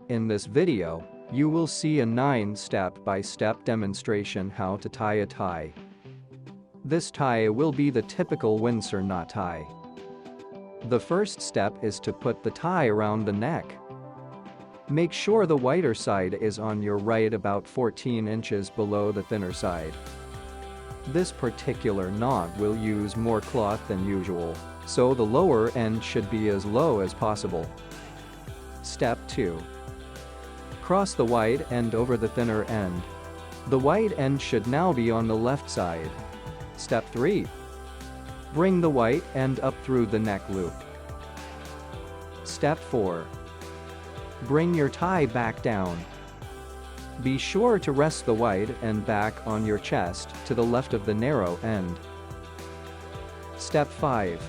In this video, you will see a 9-step-by-step demonstration how to tie a tie. This tie will be the typical Windsor knot tie. The first step is to put the tie around the neck. Make sure the wider side is on your right about 14 inches below the thinner side. This particular knot will use more cloth than usual, so the lower end should be as low as possible. Step 2. Cross the wide end over the thinner end. The wide end should now be on the left side. Step 3. Bring the white end up through the neck loop. Step 4. Bring your tie back down. Be sure to rest the wide end back on your chest to the left of the narrow end. Step 5.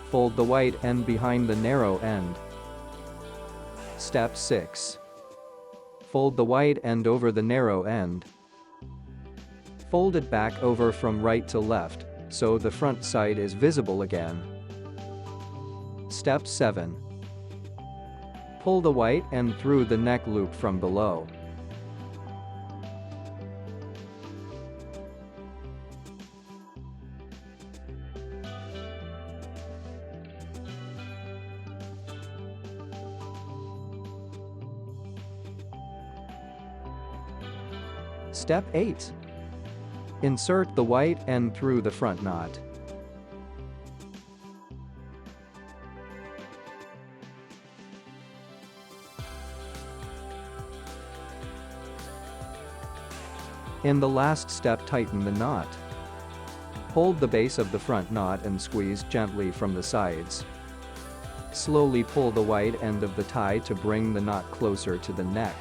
Fold the white end behind the narrow end. Step 6. Fold the wide end over the narrow end. Fold it back over from right to left, so the front side is visible again. Step 7. Pull the white end through the neck loop from below. Step 8. Insert the white end through the front knot. In the last step, tighten the knot. Hold the base of the front knot and squeeze gently from the sides. Slowly pull the wide end of the tie to bring the knot closer to the neck.